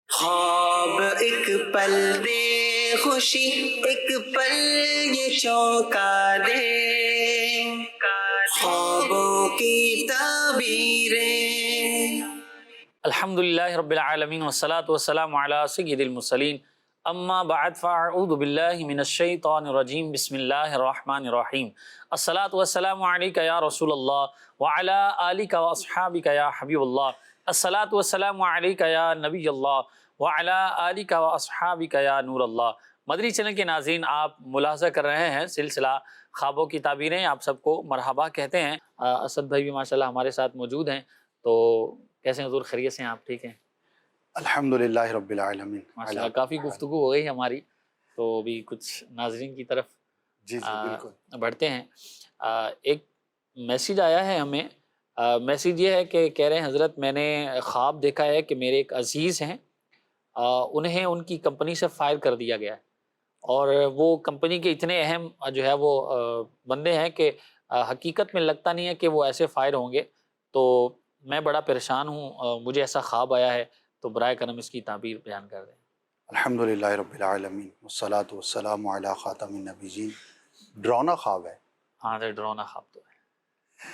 خواب ایک پل دے خوشی، ایک پل یہ چونکا دے، خوابوں کی تعبیریں۔ الحمدللہ رب العالمین والصلاة والسلام علی سید المرسلین، اما بعد فاعوذ باللہ من الشیطان الرجیم، بسم اللہ الرحمن الرحیم۔ الصلاة والسلام علیک یا رسول اللہ وعلی آلک واصحابک یا حبیب اللہ، الصلاة والسلام علیک یا نبی اللہ وعلی آلک واصحابک یا نور اللہ۔ مدنی چینل کے ناظرین، آپ ملاحظہ کر رہے ہیں سلسلہ خوابوں کی تعبیریں، آپ سب کو مرحبا کہتے ہیں۔ اسد بھائی بھی ماشاءاللہ ہمارے ساتھ موجود ہیں، تو کیسے ہیں حضور؟ خیریت سے ہیں آپ؟ ٹھیک ہیں الحمدللہ رب العالمین۔ ماشاءاللہ۔ کافی گفتگو ہو گئی ہماری، تو ابھی کچھ ناظرین کی طرف جی بالکل بڑھتے ہیں۔ ایک میسیج آیا ہے ہمیں، میسیج یہ ہے کہ کہہ رہے ہیں حضرت میں نے خواب دیکھا ہے کہ میرے ایک عزیز ہیں، انہیں ان کی کمپنی سے فائر کر دیا گیا ہے، اور وہ کمپنی کے اتنے اہم جو ہے وہ بندے ہیں کہ حقیقت میں لگتا نہیں ہے کہ وہ ایسے فائر ہوں گے، تو میں بڑا پریشان ہوں، مجھے ایسا خواب آیا ہے، تو برائے کرم اس کی تعبیر بیان کر دیں۔ الحمدللہ رب العالمین والصلاة والسلام علی خاتم النبیین۔ ڈراؤنا خواب ہے ہاں ڈرونا خواب تو ہے۔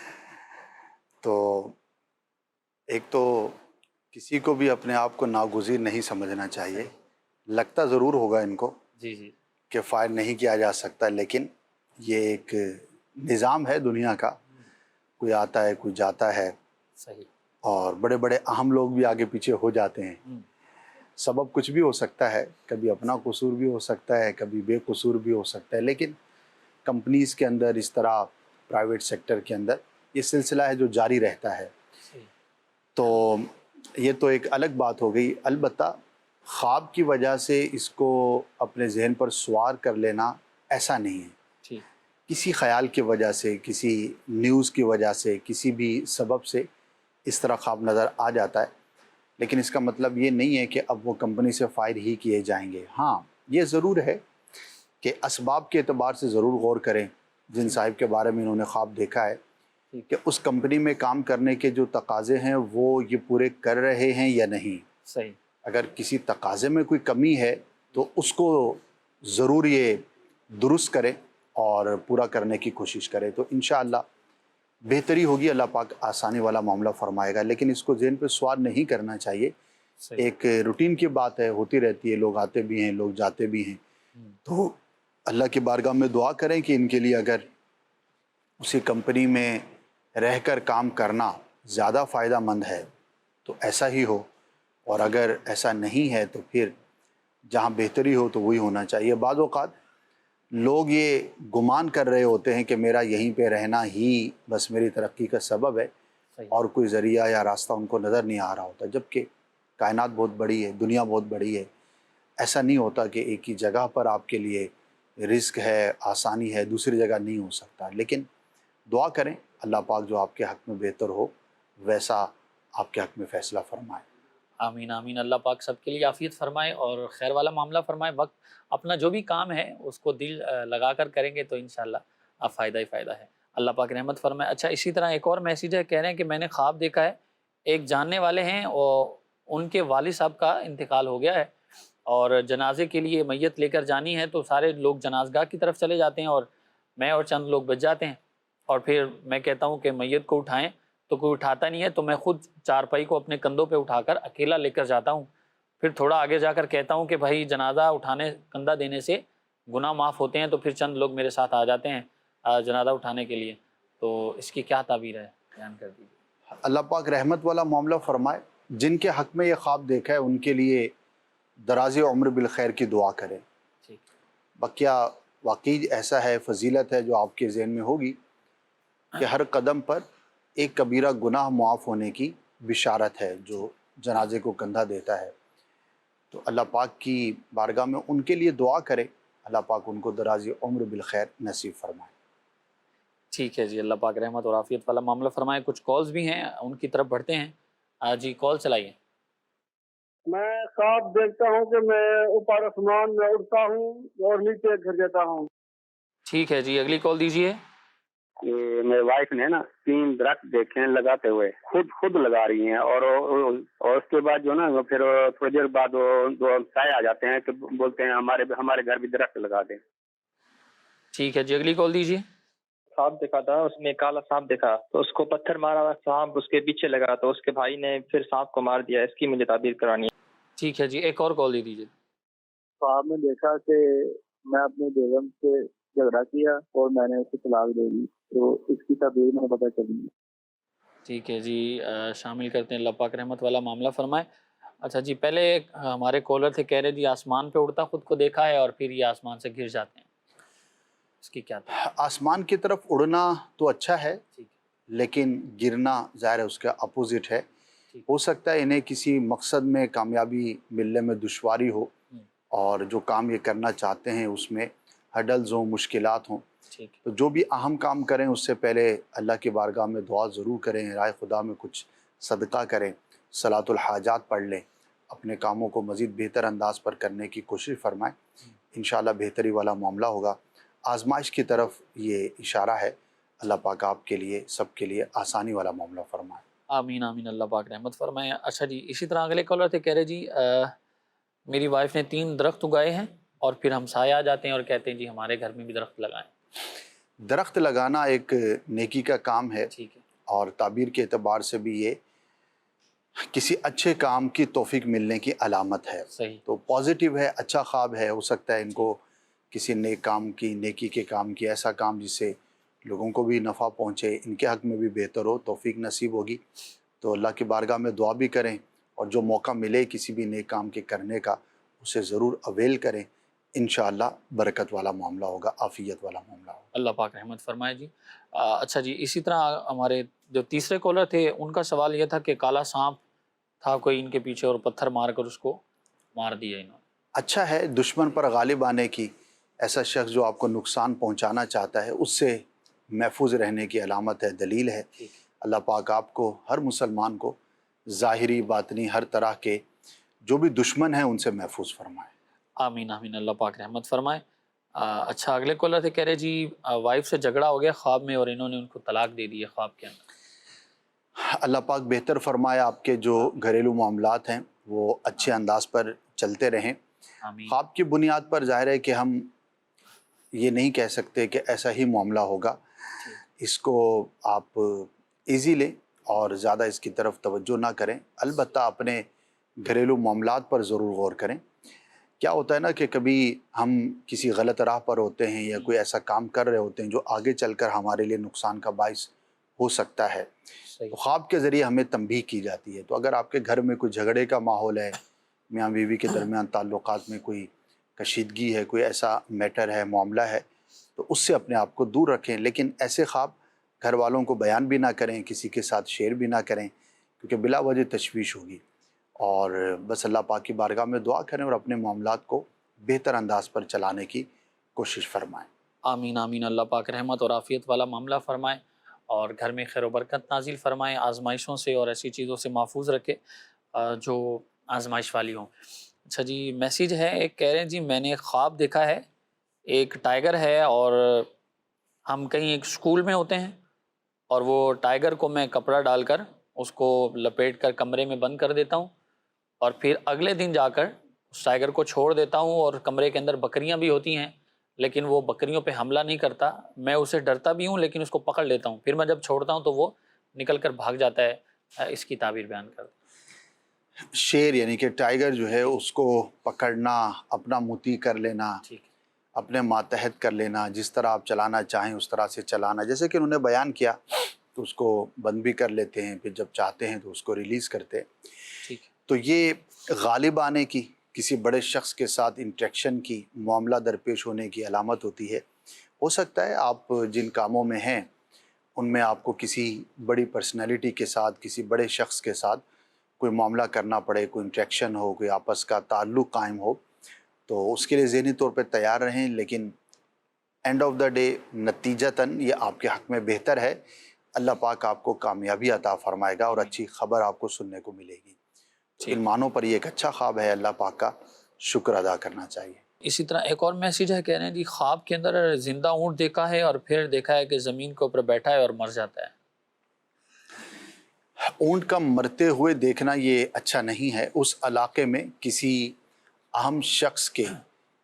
تو ایک تو کسی کو بھی اپنے آپ کو ناگزیر نہیں سمجھنا چاہیے۔ لگتا ضرور ہوگا ان کو جی جی کہ فائر نہیں کیا جا سکتا، لیکن یہ ایک نظام ہے دنیا کا، کوئی آتا ہے کوئی جاتا ہے، صحیح۔ اور بڑے بڑے اہم لوگ بھی آگے پیچھے ہو جاتے ہیں۔ سبب کچھ بھی ہو سکتا ہے، کبھی اپنا قصور بھی ہو سکتا ہے، کبھی بے قصور بھی ہو سکتا ہے، لیکن کمپنیز کے اندر اس طرح پرائیویٹ سیکٹر کے اندر یہ سلسلہ ہے جو جاری رہتا ہے۔ تو یہ تو ایک الگ بات ہو گئی۔ البتہ خواب کی وجہ سے اس کو اپنے ذہن پر سوار کر لینا ایسا نہیں ہے۔ کسی خیال کی وجہ سے، کسی نیوز کی وجہ سے، کسی بھی سبب سے اس طرح خواب نظر آ جاتا ہے، لیکن اس کا مطلب یہ نہیں ہے کہ اب وہ کمپنی سے فائر ہی کیے جائیں گے۔ ہاں یہ ضرور ہے کہ اسباب کے اعتبار سے ضرور غور کریں۔ جن صاحب کے بارے میں انہوں نے خواب دیکھا ہے کہ اس کمپنی میں کام کرنے کے جو تقاضے ہیں وہ یہ پورے کر رہے ہیں یا نہیں۔ صحیح۔ اگر کسی تقاضے میں کوئی کمی ہے تو اس کو ضرور یہ درست کریں اور پورا کرنے کی کوشش کریں، تو انشاءاللہ بہتری ہوگی، اللہ پاک آسانی والا معاملہ فرمائے گا۔ لیکن اس کو ذہن پہ سوار نہیں کرنا چاہیے۔ ایک روٹین کی بات ہے، ہوتی رہتی ہے، لوگ آتے بھی ہیں لوگ جاتے بھی ہیں، تو اللہ کی بارگاہ میں دعا کریں کہ ان کے لیے اگر اسی کمپنی میں رہ کر کام کرنا زیادہ فائدہ مند ہے تو ایسا ہی ہو، اور اگر ایسا نہیں ہے تو پھر جہاں بہتری ہو تو وہی ہونا چاہیے۔ بعض اوقات لوگ یہ گمان کر رہے ہوتے ہیں کہ میرا یہیں پہ رہنا ہی بس میری ترقی کا سبب ہے، اور کوئی ذریعہ یا راستہ ان کو نظر نہیں آ رہا ہوتا، جبکہ کائنات بہت بڑی ہے، دنیا بہت بڑی ہے۔ ایسا نہیں ہوتا کہ ایک ہی جگہ پر آپ کے لیے رزق ہے، آسانی ہے، دوسری جگہ نہیں ہو سکتا۔ لیکن دعا کریں اللہ پاک جو آپ کے حق میں بہتر ہو ویسا آپ کے حق میں فیصلہ فرمائے۔ آمین آمین۔ اللہ پاک سب کے لیے عافیت فرمائے اور خیر والا معاملہ فرمائے۔ وقت اپنا جو بھی کام ہے اس کو دل لگا کر کریں گے تو انشاءاللہ فائدہ ہی فائدہ ہے۔ اللہ پاک رحمت فرمائے۔ اچھا، اسی طرح ایک اور میسیج ہے، کہہ رہے ہیں کہ میں نے خواب دیکھا ہے، ایک جاننے والے ہیں اور ان کے والد صاحب کا انتقال ہو گیا ہے، اور جنازے کے لیے میت لے کر جانی ہے، تو سارے لوگ جنازگاہ کی طرف چلے جاتے ہیں اور میں اور چند لوگ بچ جاتے ہیں، اور پھر میں کہتا ہوں کہ میت کو اٹھائیں تو کوئی اٹھاتا نہیں ہے، تو میں خود چارپائی کو اپنے کندھوں پہ اٹھا کر اکیلا لے کر جاتا ہوں، پھر تھوڑا آگے جا کر کہتا ہوں کہ بھائی جنازہ اٹھانے، کندھا دینے سے گناہ معاف ہوتے ہیں، تو پھر چند لوگ میرے ساتھ آ جاتے ہیں جنازہ اٹھانے کے لیے، تو اس کی کیا تعبیر ہے؟ بیان کر دیجیے۔ اللہ پاک رحمت والا معاملہ فرمائے۔ جن کے حق میں یہ خواب دیکھا ہے ان کے لیے دراز عمر بالخیر کی دعا کریں۔ بقیہ واقعی ایسا ہے، فضیلت ہے جو آپ کے ذہن میں ہوگی کہ ہر قدم پر ایک کبیرہ گناہ معاف ہونے کی بشارت ہے جو جنازے کو کندھا دیتا ہے، تو اللہ پاک کی بارگاہ میں ان کے لیے دعا کرے، اللہ پاک ان کو دراز عمر بالخیر نصیب فرمائے۔ ٹھیک ہے جی، اللہ پاک رحمت اور عافیت والا معاملہ فرمائے۔ کچھ کالز بھی ہیں، ان کی طرف بڑھتے ہیں۔ جی کال چلائیے۔ میں خواب دیکھتا ہوں کہ میں اوپر آسمان میں اڑتا ہوں اور نیچے گر جاتا ہوں۔ ٹھیک ہے جی، اگلی کال دیجیے۔ یہ میرے وائف نے نا 3 درخت دیکھے ہیں لگاتے ہوئے، خود لگا رہی ہیں، اور اس کے بعد جو نا پھر تھوڑی دیر بعد وہ دو سائے آ جاتے ہیں تو بولتے ہیں ہمارے گھر بھی درخت لگا دیں۔ ٹھیک ہے جی، اگلی کال دیجیے۔ سانپ دیکھا تھا، اس میں کالا سانپ دیکھا تو اس کو پتھر مارا، سانپ اس کے پیچھے لگا تو اس کے بھائی نے پھر سانپ کو مار دیا۔ اس کی مجھے تعبیر کرانی ہے۔ ٹھیک ہے جی، ایک اور کال دے دیجیے۔ خواب میں دیکھا کہ میں اپنی بیگم سے جھگڑا کیا اور میں نے اسے طلاق دے دی، تو اس کی تعبیر میں پتہ چلی۔ ٹھیک ہے جی، شامل کرتے ہیں، اللہ پاک رحمت والا معاملہ فرمائے۔ اچھا جی، پہلے ہمارے کالر تھے، کہہ رہے جی آسمان پہ اڑتا خود کو دیکھا ہے اور پھر یہ آسمان سے گر جاتے ہیں، اس کی کیا تھا؟ آسمان کی طرف اڑنا تو اچھا ہے، ٹھیک ہے، لیکن گرنا ظاہر ہے اس کا اپوزٹ ہے۔ ہو سکتا ہے انہیں کسی مقصد میں کامیابی ملنے میں دشواری ہو، اور جو کام یہ کرنا چاہتے ہیں اس میں ہڈلز ہوں، مشکلات ہوں، ٹھیک ہے، تو جو بھی اہم کام کریں اس سے پہلے اللہ کی بارگاہ میں دعا ضرور کریں، رائے خدا میں کچھ صدقہ کریں، صلاۃ الحاجات پڑھ لیں، اپنے کاموں کو مزید بہتر انداز پر کرنے کی کوشش فرمائیں، انشاءاللہ بہتری والا معاملہ ہوگا۔ آزمائش کی طرف یہ اشارہ ہے، اللہ پاک آپ کے لیے سب کے لیے آسانی والا معاملہ فرمائے۔ آمین آمین، اللہ پاک رحمت فرمائے۔ اچھا جی، اسی طرح اگلے کالر تھے، کہہ رہے جی میری وائف نے 3 درخت اگائے ہیں اور پھر ہمسائے آ جاتے ہیں اور کہتے ہیں جی ہمارے گھر میں بھی درخت لگائیں۔ درخت لگانا ایک نیکی کا کام ہے، ٹھیک ہے، اور تعبیر کے اعتبار سے بھی یہ کسی اچھے کام کی توفیق ملنے کی علامت ہے، صحیح، تو پازیٹیو ہے، اچھا خواب ہے۔ ہو سکتا ہے ان کو کسی نیک کام کی، نیکی کے کام کی، ایسا کام جس سے لوگوں کو بھی نفع پہنچے، ان کے حق میں بھی بہتر ہو، توفیق نصیب ہوگی۔ تو اللہ کی بارگاہ میں دعا بھی کریں، اور جو موقع ملے کسی بھی نیک کام کے کرنے کا اسے ضرور اویل کریں، انشاءاللہ برکت والا معاملہ ہوگا، عافیت والا معاملہ ہوگا۔ اللہ پاک رحمت فرمائے جی۔ اچھا جی، اسی طرح ہمارے جو تیسرے کالر تھے ان کا سوال یہ تھا کہ کالا سانپ تھا کوئی ان کے پیچھے اور پتھر مار کر اس کو مار دیا انہوں نے۔ اچھا ہے دشمن پر غالب آنے کی، ایسا شخص جو آپ کو نقصان پہنچانا چاہتا ہے اس سے محفوظ رہنے کی علامت ہے، دلیل ہے۔ اللہ پاک آپ کو، ہر مسلمان کو، ظاہری باطنی ہر طرح کے جو بھی دشمن ہیں ان سے محفوظ فرمائے۔ آمین آمین، اللہ پاک رحمت فرمائے۔ اچھا، اگلے کالر تھے، کہہ رہے جی وائف سے جھگڑا ہو گیا خواب میں اور انہوں نے ان کو طلاق دے دی ہے خواب کے اندر۔ اللہ پاک بہتر فرمائے، آپ کے جو گھریلو معاملات ہیں وہ اچھے انداز پر چلتے رہیں۔ آمین، خواب کی بنیاد پر ظاہر ہے کہ ہم یہ نہیں کہہ سکتے کہ ایسا ہی معاملہ ہوگا، اس کو آپ ایزی لیں اور زیادہ اس کی طرف توجہ نہ کریں، البتہ اپنے گھریلو معاملات پر ضرور غور کریں۔ کیا ہوتا ہے نا کہ کبھی ہم کسی غلط راہ پر ہوتے ہیں یا کوئی ایسا کام کر رہے ہوتے ہیں جو آگے چل کر ہمارے لیے نقصان کا باعث ہو سکتا ہے، صحیح، تو خواب کے ذریعے ہمیں تنبیہ کی جاتی ہے۔ تو اگر آپ کے گھر میں کوئی جھگڑے کا ماحول ہے، میاں بیوی کے درمیان تعلقات میں کوئی کشیدگی ہے، کوئی ایسا میٹر ہے، معاملہ ہے، تو اس سے اپنے آپ کو دور رکھیں، لیکن ایسے خواب گھر والوں کو بیان بھی نہ کریں، کسی کے ساتھ شیئر بھی نہ کریں، کیونکہ بلا وجہ تشویش ہوگی۔ اور بس اللہ پاک کی بارگاہ میں دعا کریں اور اپنے معاملات کو بہتر انداز پر چلانے کی کوشش فرمائیں۔ آمین آمین، اللہ پاک رحمت اور عافیت والا معاملہ فرمائے اور گھر میں خیر و برکت نازل فرمائے، آزمائشوں سے اور ایسی چیزوں سے محفوظ رکھے جو آزمائش والی ہوں۔ اچھا جی، میسیج ہے، ایک کہہ رہے ہیں جی میں نے خواب دیکھا ہے، ایک ٹائیگر ہے اور ہم کہیں ایک اسکول میں ہوتے ہیں اور وہ ٹائیگر کو میں کپڑا ڈال کر اس کو لپیٹ کر کمرے میں بند کر دیتا ہوں اور پھر اگلے دن جا کر اس ٹائیگر کو چھوڑ دیتا ہوں، اور کمرے کے اندر بکریاں بھی ہوتی ہیں لیکن وہ بکریوں پہ حملہ نہیں کرتا، میں اسے ڈرتا بھی ہوں لیکن اس کو پکڑ لیتا ہوں، پھر میں جب چھوڑتا ہوں تو وہ نکل کر بھاگ جاتا ہے۔ اس کی تعبیر بیان کر دیں۔ شیر یعنی کہ ٹائیگر جو ہے اس کو پکڑنا، اپنا مطیع کر لینا، ٹھیک ہے، اپنے ماتحت کر لینا، جس طرح آپ چلانا چاہیں اس طرح سے چلانا، جیسے کہ انہوں نے بیان کیا، تو اس کو بند بھی کر لیتے ہیں، پھر جب چاہتے ہیں تو اس کو ریلیز کرتے ہیں۔ ٹھیک ہے، تو یہ غالب آنے کی، کسی بڑے شخص کے ساتھ انٹریکشن کی، معاملہ درپیش ہونے کی علامت ہوتی ہے۔ ہو سکتا ہے آپ جن کاموں میں ہیں ان میں آپ کو کسی بڑی پرسنالٹی کے ساتھ، کسی بڑے شخص کے ساتھ کوئی معاملہ کرنا پڑے، کوئی انٹریکشن ہو، کوئی آپس کا تعلق قائم ہو، تو اس کے لیے ذہنی طور پہ تیار رہیں، لیکن اینڈ آف دا ڈے نتیجتاً یہ آپ کے حق میں بہتر ہے۔ اللہ پاک آپ کو کامیابی عطا فرمائے گا اور اچھی خبر آپ کو سننے کو ملے گی۔ تو ان معنوں پر یہ ایک اچھا خواب ہے، اللہ پاک کا شکر ادا کرنا چاہیے۔ اسی طرح ایک اور میسیج ہے، کہہ رہے ہیں جی خواب کے اندر زندہ اونٹ دیکھا ہے اور پھر دیکھا ہے کہ زمین کے اوپر بیٹھا ہے اور مر جاتا ہے۔ اونٹ کا مرتے ہوئے دیکھنا یہ اچھا نہیں ہے، اس علاقے میں کسی اہم شخص کے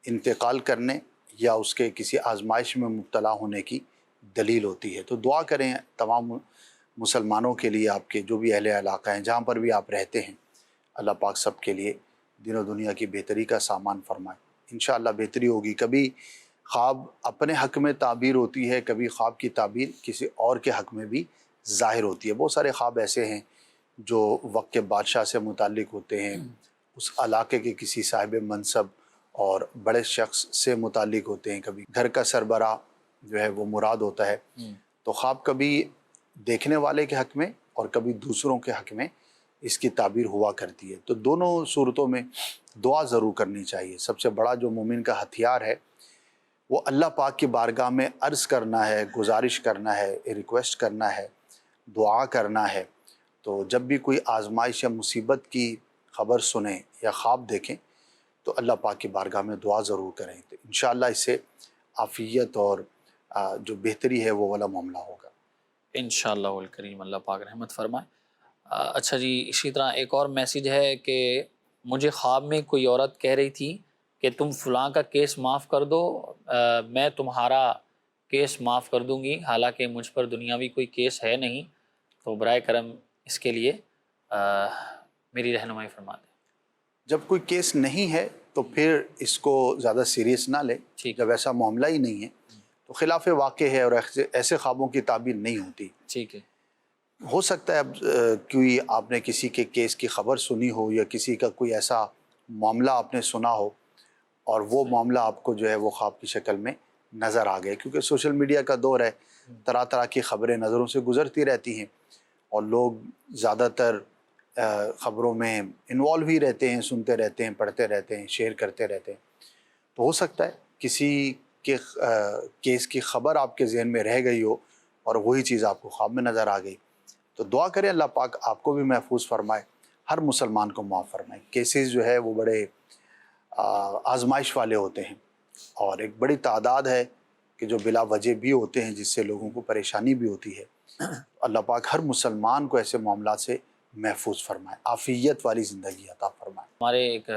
انتقال کرنے یا اس کے کسی آزمائش میں مبتلا ہونے کی دلیل ہوتی ہے۔ تو دعا کریں تمام مسلمانوں کے لیے، آپ کے جو بھی اہل علاقہ ہیں، جہاں پر بھی آپ رہتے ہیں، اللہ پاک سب کے لیے دین و دنیا کی بہتری کا سامان فرمائے۔ انشاءاللہ بہتری ہوگی۔ کبھی خواب اپنے حق میں تعبیر ہوتی ہے، کبھی خواب کی تعبیر کسی اور کے حق میں بھی ظاہر ہوتی ہے۔ بہت سارے خواب ایسے ہیں جو وقت کے بادشاہ سے متعلق ہوتے ہیں، اس علاقے کے کسی صاحب منصب اور بڑے شخص سے متعلق ہوتے ہیں، کبھی گھر کا سربراہ جو ہے وہ مراد ہوتا ہے۔ تو خواب کبھی دیکھنے والے کے حق میں اور کبھی دوسروں کے حق میں اس کی تعبیر ہوا کرتی ہے۔ تو دونوں صورتوں میں دعا ضرور کرنی چاہیے۔ سب سے بڑا جو مومن کا ہتھیار ہے وہ اللہ پاک کی بارگاہ میں عرض کرنا ہے، گزارش کرنا ہے، ریکویسٹ کرنا ہے، دعا کرنا ہے۔ تو جب بھی کوئی آزمائش یا مصیبت کی خبر سنیں یا خواب دیکھیں تو اللہ پاک کی بارگاہ میں دعا ضرور کریں، تو انشاءاللہ اس سے عافیت اور جو بہتری ہے وہ والا معاملہ ہوگا انشاءاللہ الکریم، اللہ پاک رحمت فرمائے۔ اچھا جی، اسی طرح ایک اور میسیج ہے کہ مجھے خواب میں کوئی عورت کہہ رہی تھی کہ تم فلاں کا کیس معاف کر دو، میں تمہارا کیس معاف کر دوں گی، حالانکہ مجھ پر دنیاوی کوئی کیس ہے نہیں، تو برائے کرم اس کے لیے میری رہنمائی فرما دیں۔ جب کوئی کیس نہیں ہے تو پھر اس کو زیادہ سیریس نہ لیں۔ ٹھیک، جب ایسا معاملہ ہی نہیں ہے تو خلاف واقع ہے اور ایسے خوابوں کی تعبیر نہیں ہوتی۔ ٹھیک ہے، ہو سکتا ہے اب کوئی آپ نے کسی کے کیس کی خبر سنی ہو یا کسی کا کوئی ایسا معاملہ آپ نے سنا ہو اور وہ معاملہ آپ کو جو ہے وہ خواب کی شکل میں نظر آ گئے، کیونکہ سوشل میڈیا کا دور ہے، طرح طرح کی خبریں نظروں سے گزرتی رہتی ہیں اور لوگ زیادہ تر خبروں میں انوالو ہی رہتے ہیں، سنتے رہتے ہیں، پڑھتے رہتے ہیں، شیئر کرتے رہتے ہیں۔ تو ہو سکتا ہے کسی کے کیس کی خبر آپ کے ذہن میں رہ گئی ہو اور وہی چیز آپ کو خواب میں نظر آ گئی۔ تو دعا کریں اللہ پاک آپ کو بھی محفوظ فرمائے، ہر مسلمان کو معاف فرمائے۔ کیسز جو ہے وہ بڑے آزمائش والے ہوتے ہیں اور ایک بڑی تعداد ہے کہ جو بلا وجہ بھی ہوتے ہیں، جس سے لوگوں کو پریشانی بھی ہوتی ہے۔ اللہ پاک ہر مسلمان کو ایسے معاملات سے محفوظ فرمائے، عافیت والی زندگی عطا فرمائے۔ ہمارے ایک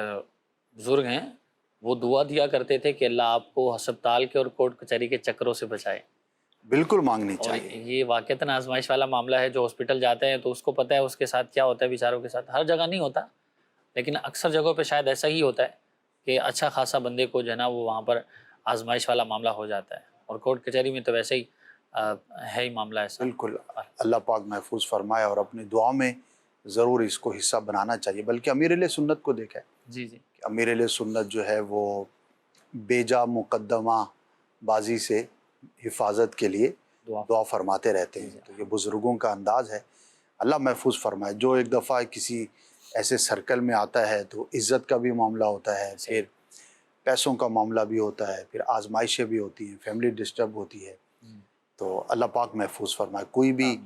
بزرگ ہیں، وہ دعا دیا کرتے تھے کہ اللہ آپ کو ہسپتال کے اور کورٹ کچہری کے چکروں سے بچائے۔ بالکل مانگنی اور چاہیے۔ یہ واقعتاً آزمائش والا معاملہ ہے، جو ہاسپٹل جاتے ہیں تو اس کو پتہ ہے اس کے ساتھ کیا ہوتا ہے، بیچاروں کے ساتھ ہر جگہ نہیں ہوتا، لیکن اکثر جگہوں پہ شاید ایسا ہی ہوتا ہے کہ اچھا خاصا بندے کو جو ہے نا وہ وہاں پر آزمائش والا معاملہ ہو جاتا ہے، اور کورٹ کچہری میں تو ویسے ہی ہے ہی معاملہ ایسا۔ بالکل اللہ پاک محفوظ فرمائے، اور اپنی دعا میں ضرور اس کو حصہ بنانا چاہیے۔ بلکہ امیر علیہ سنت کو دیکھا ہے جی جی، کہ امیر علیہ سنت جو ہے وہ بیجا مقدمہ بازی سے حفاظت کے لیے دعا فرماتے رہتے ہیں۔ تو یہ بزرگوں کا انداز ہے، اللہ محفوظ فرمائے۔ جو ایک دفعہ کسی ایسے سرکل میں آتا ہے تو عزت کا بھی معاملہ ہوتا ہے، پھر پیسوں کا معاملہ بھی ہوتا ہے، پھر آزمائشیں بھی ہوتی ہیں، فیملی ڈسٹرب ہوتی ہے۔ تو اللہ پاک محفوظ فرمائے۔ کوئی بھی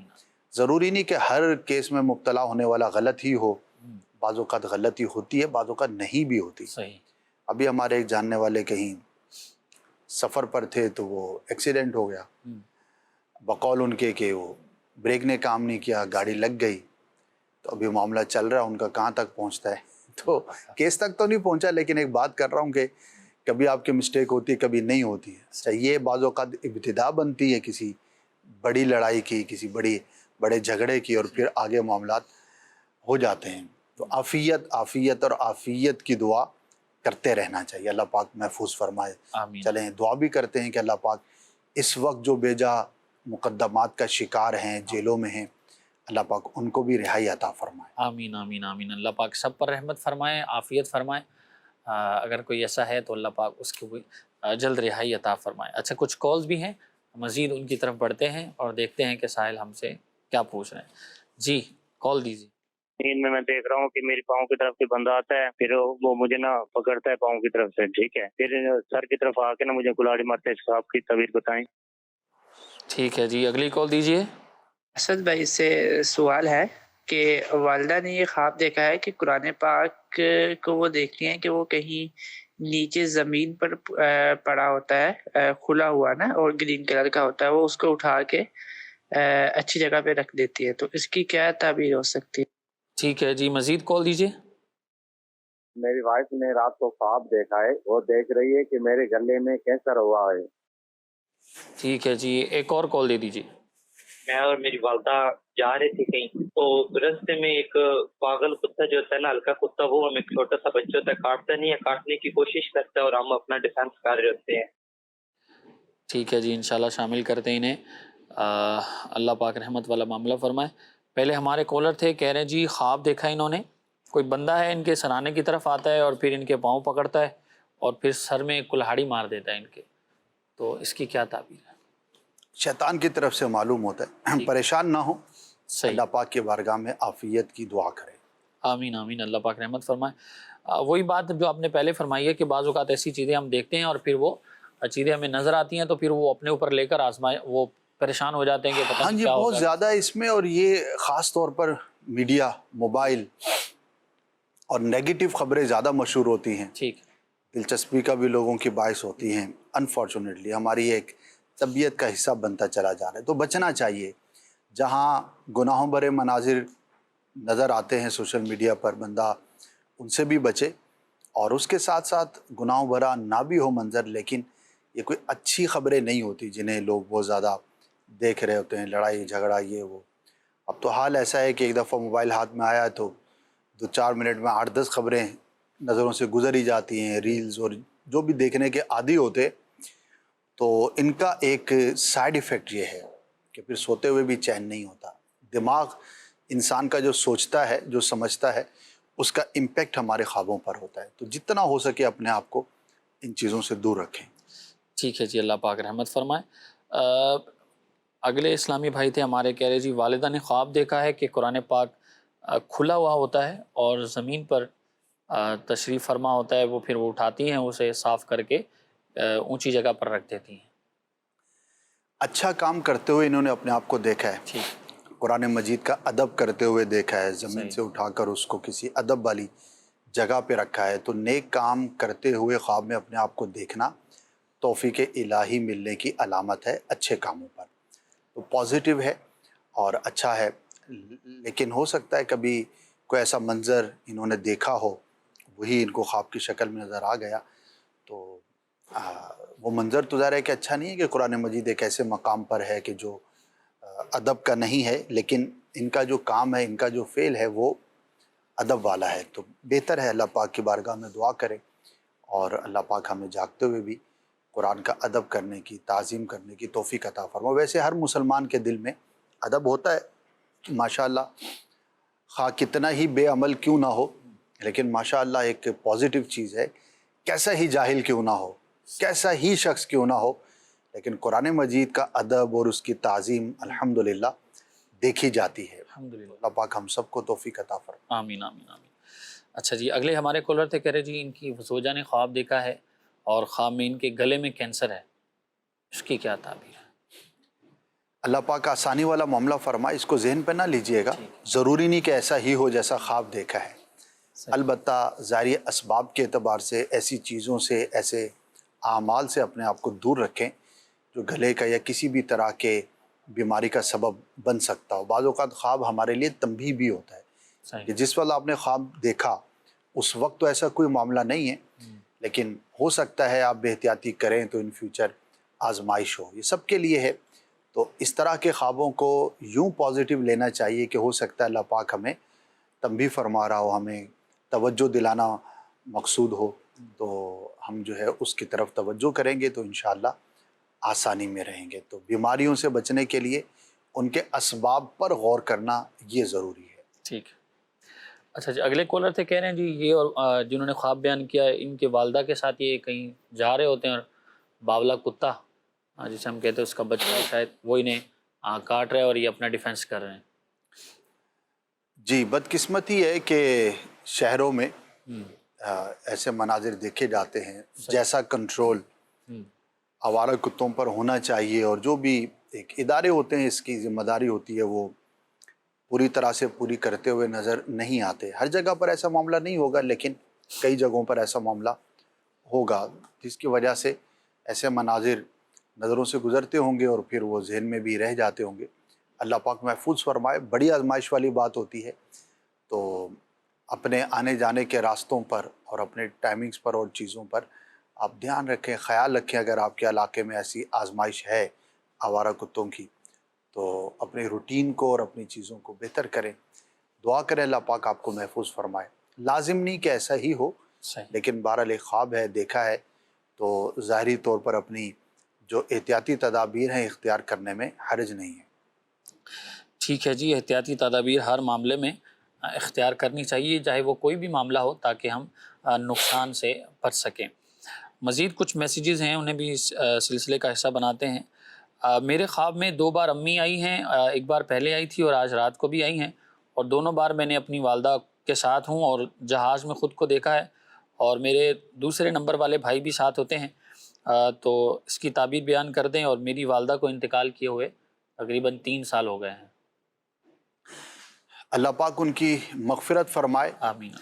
ضروری نہیں کہ ہر کیس میں مبتلا ہونے والا غلط ہی ہو، بعض اوقات غلطی ہوتی ہے، بعض اوقات نہیں بھی ہوتی۔ صحیح، ابھی ہمارے ایک جاننے والے کہیں سفر پر تھے تو وہ ایکسیڈنٹ ہو گیا، بقول ان کے کہ وہ بریک نے کام نہیں کیا، گاڑی لگ گئی۔ تو ابھی معاملہ چل رہا ہے، ان کا کہاں تک پہنچتا ہے، تو کیس تک تو نہیں پہنچا، لیکن ایک بات کر رہا ہوں کہ کبھی آپ کی مسٹیک ہوتی ہے، کبھی نہیں ہوتی ہے۔ اچھا، یہ بعض اوقات ابتدا بنتی ہے کسی بڑی لڑائی کی، کسی بڑے جھگڑے کی، اور پھر آگے معاملات ہو جاتے ہیں۔ تو عافیت اور عافیت کی دعا کرتے رہنا چاہیے، اللہ پاک محفوظ فرمائے۔ آمین۔ چلیں دعا بھی کرتے ہیں کہ اللہ پاک اس وقت جو بیجا مقدمات کا شکار ہیں، جیلوں میں ہیں، اللہ پاک ان کو بھی رہائی عطا فرمائے۔ آمین آمین آمین، اللہ پاک سب پر رحمت فرمائے، عافیت فرمائے۔ اگر کوئی ایسا ہے تو اللہ پاک اس کو بھی جلد رہائی عطا فرمائے۔ اچھا، کچھ کالز بھی ہیں، مزید ان کی طرف بڑھتے ہیں اور دیکھتے ہیں کہ ساحل ہم سے کیا پوچھ رہے ہیں۔ جی، کال دیجیے۔ نیند میں دیکھ رہا ہوں کہ میری پاؤں کی طرف سے بندہ آتا ہے، پھر وہ مجھے نا پکڑتا ہے پاؤں کی طرف سے، ٹھیک ہے، پھر سر کی طرف آ کے نا مجھے کلاڑی مارتے ہیں۔ آپ کی تعبیر بتائیں۔ ٹھیک ہے جی، اگلی کال دیجیے۔ اسد بھائی سے سوال ہے کہ والدہ نے یہ خواب دیکھا ہے کہ قرآن پاک کو وہ دیکھتی ہیں کہ وہ کہیں نیچے زمین پر پڑا ہوتا ہے کھلا ہوا نا اور گرین کلر کا ہوتا ہے، وہ اس کو اٹھا کے اچھی جگہ پہ رکھ دیتی ہے، تو اس کی کیا تعبیر ہو سکتی ہے؟ ٹھیک ہے جی، مزید کال دیجیے۔ میری وائف نے رات کو خواب دیکھا ہے، وہ دیکھ رہی ہے کہ میرے گلے میں کینسر ہوا ہے۔ ٹھیک ہے جی، ایک اور کال دے دیجیے۔ میں اور میری والدہ جا رہے تھے کہیں، تو رستے میں ایک پاگل کتا جو ہوتا ہے نا، ہلکا کتا، وہ ہمیں چھوٹا سا بچہ ہوتا ہے، کاٹتا نہیں ہے، کاٹنے کی کوشش کرتا ہے اور ہم اپنا ڈیفینس کر رہے ہوتے ہیں۔ ٹھیک ہے جی، انشاءاللہ شامل کرتے ہیں انہیں۔ اللہ پاک رحمت والا معاملہ فرمائے۔ پہلے ہمارے کالر تھے، کہہ رہے ہیں جی خواب دیکھا انہوں نے، کوئی بندہ ہے ان کے سرانے کی طرف آتا ہے اور پھر ان کے پاؤں پکڑتا ہے اور پھر سر میں کلہاڑی مار دیتا ہے ان کے، تو اس کی کیا تعبیر ہے؟ شیطان کی طرف سے معلوم ہوتا ہے۔ پریشان نہ ہو، صحیح، اللہ پاک کے بارگاہ میں عافیت کی دعا کریں۔ آمین آمین، اللہ پاک رحمت فرمائے۔ وہی بات جو آپ نے پہلے فرمائی ہے کہ بعض اوقات ایسی چیزیں ہم دیکھتے ہیں اور پھر وہ چیزیں ہمیں نظر آتی ہیں تو پھر وہ اپنے اوپر لے کر آزمائے، وہ پریشان ہو جاتے ہیں کہ پتہ ہاں نہیں جی، کیا بہت ہوگا۔ زیادہ اس میں، اور یہ خاص طور پر میڈیا، موبائل اور نیگیٹو خبریں زیادہ مشہور ہوتی ہیں، ٹھیک، دلچسپی کا بھی لوگوں کی باعث ہوتی ہیں۔ انفارچونیٹلی ہماری ایک طبیعت کا حصہ بنتا چلا جا رہا ہے، تو بچنا چاہیے۔ جہاں گناہوں بھرے مناظر نظر آتے ہیں سوشل میڈیا پر، بندہ ان سے بھی بچے، اور اس کے ساتھ ساتھ گناہوں بھرا نہ بھی ہو منظر، لیکن یہ کوئی اچھی خبریں نہیں ہوتی جنہیں لوگ بہت زیادہ دیکھ رہے ہوتے ہیں، لڑائی جھگڑا یہ وہ۔ اب تو حال ایسا ہے کہ ایک دفعہ موبائل ہاتھ میں آیا تو 2-4 منٹ میں 8-10 خبریں نظروں سے گزر ہی جاتی ہیں، ریلز اور جو بھی دیکھنے کے عادی ہوتے۔ تو ان کا ایک سائیڈ ایفیکٹ یہ ہے کہ پھر سوتے ہوئے بھی چین نہیں ہوتا۔ دماغ انسان کا جو سوچتا ہے، جو سمجھتا ہے، اس کا امپیکٹ ہمارے خوابوں پر ہوتا ہے۔ تو جتنا ہو سکے اپنے آپ کو ان چیزوں سے دور رکھیں۔ ٹھیک ہے جی، اللہ پاک رحمت فرمائے۔ اگلے اسلامی بھائی تھے ہمارے، کہہ رہے جی والدہ نے خواب دیکھا ہے کہ قرآن پاک کھلا ہوا ہوتا ہے اور زمین پر تشریف فرما ہوتا ہے، وہ پھر وہ اٹھاتی ہیں، اسے صاف کر کے اونچی جگہ پر رکھ دیتی ہیں۔ اچھا کام کرتے ہوئے انہوں نے اپنے آپ کو دیکھا ہے، ٹھیک، قرآن مجید کا ادب کرتے ہوئے دیکھا ہے، زمین صحیح، سے اٹھا کر اس کو کسی ادب والی جگہ پہ رکھا ہے۔ تو نیک کام کرتے ہوئے خواب میں اپنے آپ کو دیکھنا توفیق الہی ملنے کی علامت ہے اچھے کاموں پر۔ تو پازیٹیو ہے اور اچھا ہے، لیکن ہو سکتا ہے کبھی کوئی ایسا منظر انہوں نے دیکھا ہو، وہی ان کو خواب کی شکل میں نظر آ گیا، تو وہ منظر تو ظاہر ہے کہ اچھا نہیں ہے کہ قرآن مجید ایک ایسے مقام پر ہے کہ جو ادب کا نہیں ہے، لیکن ان کا جو کام ہے، ان کا جو فعل ہے وہ ادب والا ہے۔ تو بہتر ہے اللہ پاک کی بارگاہ میں دعا کریں اور اللہ پاک ہمیں جاگتے ہوئے بھی قرآن کا ادب کرنے کی، تعظیم کرنے کی توفیق عطا فرمائے۔ ویسے ہر مسلمان کے دل میں ادب ہوتا ہے ماشاءاللہ، خواہ کتنا ہی بے عمل کیوں نہ ہو، لیکن ماشاءاللہ ایک پازیٹیو چیز ہے۔ کیسا ہی جاہل کیوں نہ ہو، کیسا ہی شخص کیوں نہ ہو، لیکن قرآن مجید کا ادب اور اس کی تعظیم الحمدللہ دیکھی جاتی ہے۔ الحمدللہ، اللہ پاک ہم سب کو توفیق عطا فرمائے۔ آمین آمین آمین۔ اچھا جی، اگلے ہمارے کالر تھے، کہہ رہے جی ان کی زوجہ نے خواب دیکھا ہے اور خواب میں ان کے گلے میں کینسر ہے، اس کی کیا تعبیر ہے؟ اللہ پاک آسانی والا معاملہ فرمائے، اس کو ذہن پہ نہ لیجئے گا، ضروری نہیں کہ ایسا ہی ہو جیسا خواب دیکھا ہے۔ البتہ ظاہری اسباب کے اعتبار سے ایسی چیزوں سے، ایسے اعمال سے اپنے آپ کو دور رکھیں جو گلے کا یا کسی بھی طرح کے بیماری کا سبب بن سکتا ہو۔ بعض اوقات خواب ہمارے لیے تنبیہ بھی ہوتا ہے کہ صحیح، جس وقت آپ نے خواب دیکھا اس وقت تو ایسا کوئی معاملہ نہیں ہے، لیکن ہو سکتا ہے آپ بے احتیاطی کریں تو ان فیوچر آزمائش ہو۔ یہ سب کے لیے ہے، تو اس طرح کے خوابوں کو یوں پازیٹیو لینا چاہیے کہ ہو سکتا ہے اللہ پاک ہمیں تنبیہ فرما رہا ہو، ہمیں توجہ دلانا مقصود ہو، تو ہم جو ہے اس کی طرف توجہ کریں گے تو انشاءاللہ آسانی میں رہیں گے۔ تو بیماریوں سے بچنے کے لیے ان کے اسباب پر غور کرنا یہ ضروری ہے۔ ٹھیک ہے۔ اچھا جی، اگلے کالر تھے، کہہ رہے ہیں جی یہ اور جنہوں نے خواب بیان کیا ان کے والدہ کے ساتھ یہ کہیں جا رہے ہوتے ہیں اور باولا کتا جسے ہم کہتے ہیں اس کا بچہ ہے، شاید وہ انہیں کاٹ رہا ہے اور یہ اپنا ڈیفینس کر رہے ہیں۔ جی، بدقسمتی ہے کہ شہروں میں ایسے مناظر دیکھے جاتے ہیں۔ جیسا کنٹرول آوارہ کتوں پر ہونا چاہیے اور جو بھی ایک ادارے ہوتے ہیں اس کی ذمہ داری ہوتی ہے وہ پوری طرح سے پوری کرتے ہوئے نظر نہیں آتے۔ ہر جگہ پر ایسا معاملہ نہیں ہوگا، لیکن کئی جگہوں پر ایسا معاملہ ہوگا جس کی وجہ سے ایسے مناظر نظروں سے گزرتے ہوں گے اور پھر وہ ذہن میں بھی رہ جاتے ہوں گے۔ اللہ پاک محفوظ فرمائے۔ بڑی آزمائش والی بات ہوتی ہے، تو اپنے آنے جانے کے راستوں پر اور اپنے ٹائمنگز پر اور چیزوں پر آپ دھیان رکھیں، خیال رکھیں۔ اگر آپ کے علاقے میں ایسی آزمائش ہے آوارہ کتوں کی تو اپنے روٹین کو اور اپنی چیزوں کو بہتر کریں، دعا کریں اللہ پاک آپ کو محفوظ فرمائے۔ لازم نہیں کہ ایسا ہی ہو، صحیح۔ لیکن بہرحال ایک خواب ہے، دیکھا ہے، تو ظاہری طور پر اپنی جو احتیاطی تدابیر ہیں اختیار کرنے میں حرج نہیں ہے۔ ٹھیک ہے جی، احتیاطی تدابیر ہر معاملے میں اختیار کرنی چاہیے، چاہے وہ کوئی بھی معاملہ ہو، تاکہ ہم نقصان سے بچ سکیں۔ مزید کچھ میسیجز ہیں، انہیں بھی اس سلسلے کا حصہ بناتے ہیں۔ میرے خواب میں 2 بار امی آئی ہیں، ایک بار پہلے آئی تھی اور آج رات کو بھی آئی ہیں، اور دونوں بار میں نے اپنی والدہ کے ساتھ ہوں اور جہاز میں خود کو دیکھا ہے، اور میرے دوسرے نمبر والے بھائی بھی ساتھ ہوتے ہیں۔ تو اس کی تعبیر بیان کر دیں۔ اور میری والدہ کو انتقال کیے ہوئے تقریباً 3 سال ہو گئے ہیں۔ اللہ پاک ان کی مغفرت فرمائے۔ آمین۔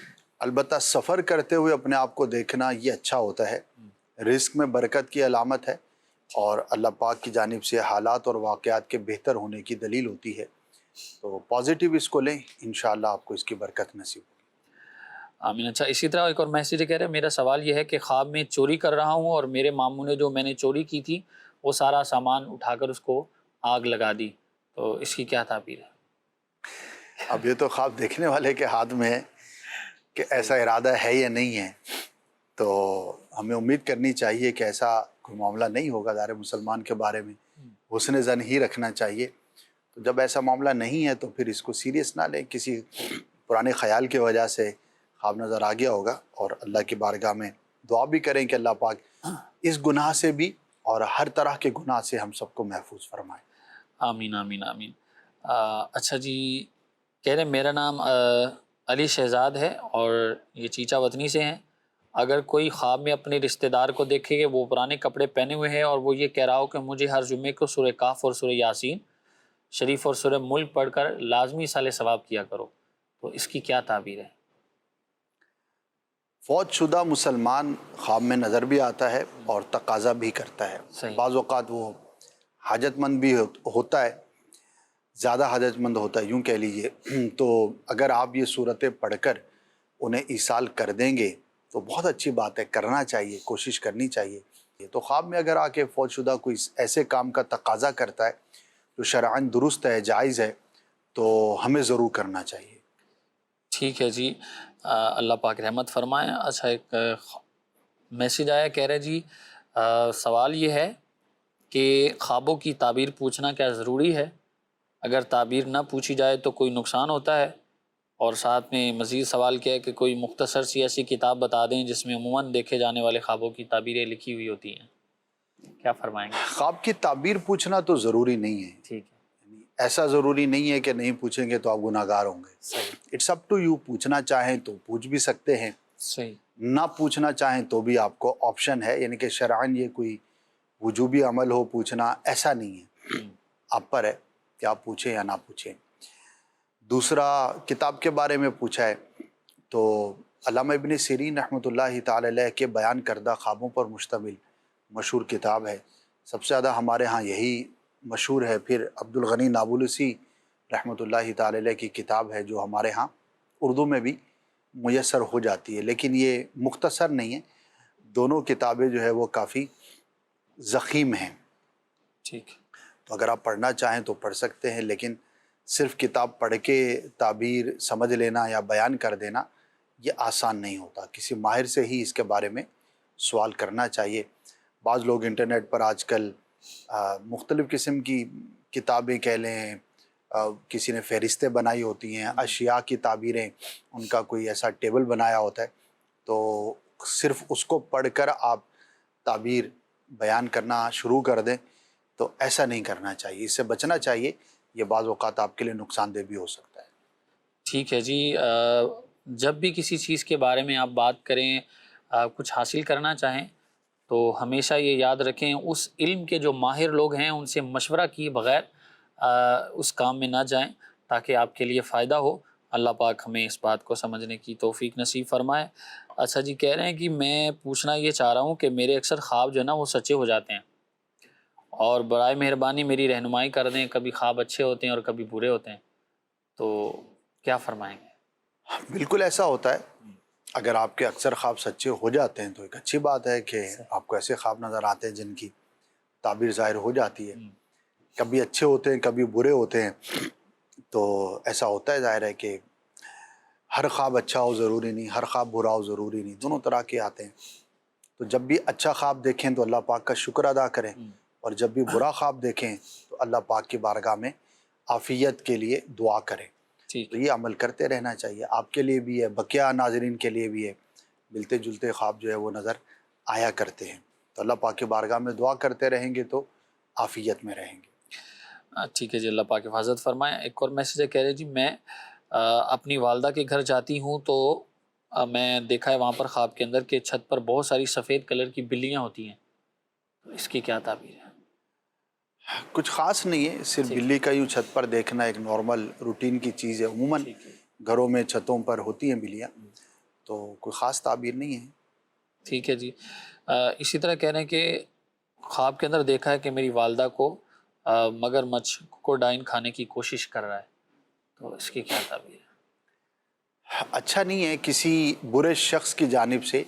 البتہ سفر کرتے ہوئے اپنے آپ کو دیکھنا یہ اچھا ہوتا ہے، رزق میں برکت کی علامت ہے، اور اللہ پاک کی جانب سے حالات اور واقعات کے بہتر ہونے کی دلیل ہوتی ہے۔ تو پازیٹیو اس کو لیں، انشاءاللہ آپ کو اس کی برکت نصیب ہوگی۔ آمین۔ اچھا، اسی طرح ایک اور میسیج کہہ رہے ہیں، میرا سوال یہ ہے کہ خواب میں چوری کر رہا ہوں اور میرے ماموں نے جو میں نے چوری کی تھی وہ سارا سامان اٹھا کر اس کو آگ لگا دی، تو اس کی کیا تعبیر ہے؟ اب یہ تو خواب دیکھنے والے کے ہاتھ میں ہے کہ ایسا ارادہ ہے یا نہیں ہے، تو ہمیں امید کرنی چاہیے کہ ایسا کوئی معاملہ نہیں ہوگا۔ ظاہر مسلمان کے بارے میں حسن ظن ہی رکھنا چاہیے۔ تو جب ایسا معاملہ نہیں ہے تو پھر اس کو سیریس نہ لیں، کسی پرانے خیال کی وجہ سے خواب نظر آ گیا ہوگا، اور اللہ کی بارگاہ میں دعا بھی کریں کہ اللہ پاک اس گناہ سے بھی اور ہر طرح کے گناہ سے ہم سب کو محفوظ فرمائے۔ آمین آمین آمین۔ اچھا جی، کہہ رہے ہیں میرا نام علی شہزاد ہے اور یہ چیچا وطنی سے ہیں۔ اگر کوئی خواب میں اپنے رشتہ دار کو دیکھے کہ وہ پرانے کپڑے پہنے ہوئے ہیں اور وہ یہ کہہ رہا ہو کہ مجھے ہر جمعے کو سورہ کہف اور سورہ یاسین شریف اور سورہ ملک پڑھ کر لازمی سال ثواب کیا کرو، تو اس کی کیا تعبیر ہے؟ فوت شدہ مسلمان خواب میں نظر بھی آتا ہے اور تقاضا بھی کرتا ہے۔ صحیح۔ بعض اوقات وہ حاجت مند بھی ہوتا ہے، زیادہ حاجت مند ہوتا ہے یوں کہہ لیجئے، تو اگر آپ یہ صورتیں پڑھ کر انہیں ایصال کر دیں گے تو بہت اچھی بات ہے، کرنا چاہیے، کوشش کرنی چاہیے۔ تو خواب میں اگر آ کے فوت شدہ کوئی ایسے کام کا تقاضا کرتا ہے جو شرعاً درست ہے، جائز ہے، تو ہمیں ضرور کرنا چاہیے۔ ٹھیک ہے جی، اللہ پاک رحمت فرمائیں۔ اچھا، ایک میسیج آیا، کہہ رہے جی سوال یہ ہے کہ خوابوں کی تعبیر پوچھنا کیا ضروری ہے؟ اگر تعبیر نہ پوچھی جائے تو کوئی نقصان ہوتا ہے؟ اور ساتھ میں مزید سوال کیا ہے کہ کوئی مختصر سی ایسی کتاب بتا دیں جس میں عموماً دیکھے جانے والے خوابوں کی تعبیریں لکھی ہوئی ہوتی ہیں، کیا فرمائیں گے؟ خواب کی تعبیر پوچھنا تو ضروری نہیں ہے، ٹھیک ہے، ایسا ضروری نہیں ہے کہ نہیں پوچھیں گے تو آپ گناہ گار ہوں گے۔ صحیح اٹس اپ ٹو یو، پوچھنا چاہیں تو پوچھ بھی سکتے ہیں، صحیح۔ نہ پوچھنا چاہیں تو بھی آپ کو آپشن ہے، یعنی کہ شرعاً یہ کوئی وجوبی عمل ہو پوچھنا، ایسا نہیں ہے، آپ پر ہے کہ آپ پوچھیں یا نہ پوچھیں۔ دوسرا، کتاب کے بارے میں پوچھا ہے تو علامہ ابن سیرین رحمۃ اللہ تعالی علیہ کے بیان کردہ خوابوں پر مشتمل مشہور کتاب ہے، سب سے زیادہ ہمارے ہاں یہی مشہور ہے۔ پھر عبد الغنی نابلسی رحمۃ اللہ تعالی علیہ کی کتاب ہے جو ہمارے ہاں اردو میں بھی میسر ہو جاتی ہے، لیکن یہ مختصر نہیں ہے، دونوں کتابیں جو ہے وہ کافی ضخیم ہیں، ٹھیک۔ تو اگر آپ پڑھنا چاہیں تو پڑھ سکتے ہیں، لیکن صرف کتاب پڑھ کے تعبیر سمجھ لینا یا بیان کر دینا یہ آسان نہیں ہوتا، کسی ماہر سے ہی اس کے بارے میں سوال کرنا چاہیے۔ بعض لوگ انٹرنیٹ پر آج کل مختلف قسم کی کتابیں کہہ لیں، کسی نے فہرستیں بنائی ہوتی ہیں، اشیاء کی تعبیریں، ان کا کوئی ایسا ٹیبل بنایا ہوتا ہے، تو صرف اس کو پڑھ کر آپ تعبیر بیان کرنا شروع کر دیں، تو ایسا نہیں کرنا چاہیے، اس سے بچنا چاہیے، یہ بعض اوقات آپ کے لیے نقصان دہ بھی ہو سکتا ہے۔ ٹھیک ہے جی، جب بھی کسی چیز کے بارے میں آپ بات کریں، کچھ حاصل کرنا چاہیں تو ہمیشہ یہ یاد رکھیں اس علم کے جو ماہر لوگ ہیں ان سے مشورہ کیے بغیر اس کام میں نہ جائیں تاکہ آپ کے لیے فائدہ ہو۔ اللہ پاک ہمیں اس بات کو سمجھنے کی توفیق نصیب فرمائے۔ اچھا جی، کہہ رہے ہیں کہ میں پوچھنا یہ چاہ رہا ہوں کہ میرے اکثر خواب جو ہے نا وہ سچے ہو جاتے ہیں، اور برائے مہربانی میری رہنمائی کر دیں، کبھی خواب اچھے ہوتے ہیں اور کبھی برے ہوتے ہیں، تو کیا فرمائیں گے؟ بالکل ایسا ہوتا ہے. اگر آپ کے اکثر خواب سچے ہو جاتے ہیں تو ایک اچھی بات ہے کہ آپ کو ایسے خواب نظر آتے ہیں جن کی تعبیر ظاہر ہو جاتی ہے. کبھی اچھے ہوتے ہیں کبھی برے ہوتے ہیں. تو ایسا ہوتا ہے، ظاہر ہے کہ ہر خواب اچھا ہو ضروری نہیں، ہر خواب برا ہو ضروری نہیں، دونوں طرح کے آتے ہیں. تو جب بھی اچھا خواب دیکھیں تو اللہ پاک کا شکر ادا کریں، اور جب بھی برا خواب دیکھیں تو اللہ پاک کی بارگاہ میں عافیت کے لیے دعا کریں. تو یہ عمل کرتے رہنا چاہیے. آپ کے لیے بھی ہے، بقیہ ناظرین کے لیے بھی ہے. ملتے جلتے خواب جو ہے وہ نظر آیا کرتے ہیں. تو اللہ پاک کی بارگاہ میں دعا کرتے رہیں گے تو عافیت میں رہیں گے. ٹھیک ہے جی، اللہ پاک حفاظت فرمائیں. ایک اور میسیج ہے، کہہ رہے جی میں اپنی والدہ کے گھر جاتی ہوں تو میں دیکھا ہے وہاں پر خواب کے اندر کہ چھت پر بہت ساری سفید کلر کی بلیاں ہوتی ہیں، تو اس کی کیا تعبیر ہے؟ کچھ خاص نہیں ہے، صرف بلی کا یوں چھت پر دیکھنا ایک نارمل روٹین کی چیز ہے. عموماً گھروں میں چھتوں پر ہوتی ہیں بلیاں، تو کوئی خاص تعبیر نہیں ہے. ٹھیک ہے جی. اسی طرح کہہ رہے ہیں کہ خواب کے اندر دیکھا ہے کہ میری والدہ کو مگر مچھ کوکوڈائن کھانے کی کوشش کر رہا ہے، تو اس کی کیا تعبیر ہے؟ اچھا نہیں ہے، کسی برے شخص کی جانب سے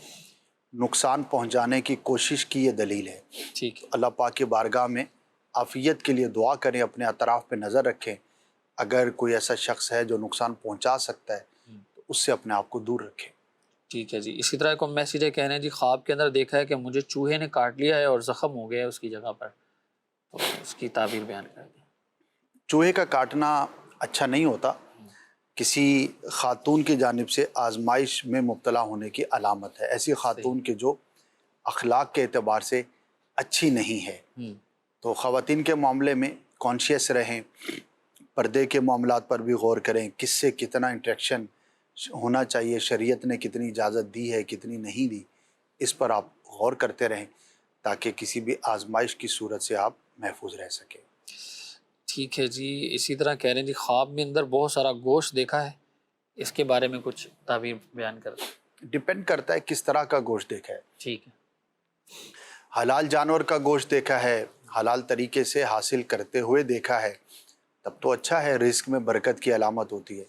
نقصان پہنچانے کی کوشش کی یہ دلیل ہے. ٹھیک ہے. اللہ پاک کی بارگاہ میں عافیت کے لیے دعا کریں، اپنے اطراف پہ نظر رکھیں. اگر کوئی ایسا شخص ہے جو نقصان پہنچا سکتا ہے تو اس سے اپنے آپ کو دور رکھیں. ٹھیک ہے جی. اسی طرح ایک میسیج ہے، کہہ رہے ہیں جی خواب کے اندر دیکھا ہے کہ مجھے چوہے نے کاٹ لیا ہے اور زخم ہو گیا ہے اس کی جگہ پر، تو اس کی تعبیر بیان کر دیں. چوہے کا کاٹنا اچھا نہیں ہوتا، کسی خاتون کی جانب سے آزمائش میں مبتلا ہونے کی علامت ہے. ایسی خاتون کے جو اخلاق کے اعتبار سے اچھی نہیں ہے. تو خواتین کے معاملے میں کانشیس رہیں، پردے کے معاملات پر بھی غور کریں، کس سے کتنا انٹریکشن ہونا چاہیے، شریعت نے کتنی اجازت دی ہے کتنی نہیں دی، اس پر آپ غور کرتے رہیں تاکہ کسی بھی آزمائش کی صورت سے آپ محفوظ رہ سکیں. ٹھیک ہے جی. اسی طرح کہہ رہے ہیں جی خواب میں اندر بہت سارا گوشت دیکھا ہے، اس کے بارے میں کچھ تعبیر بیان کر دیں. ڈپینڈ کرتا ہے کس طرح کا گوشت دیکھا ہے. ٹھیک ہے. حلال جانور کا گوشت دیکھا ہے، حلال طریقے سے حاصل کرتے ہوئے دیکھا ہے، تب تو اچھا ہے، رزق میں برکت کی علامت ہوتی ہے.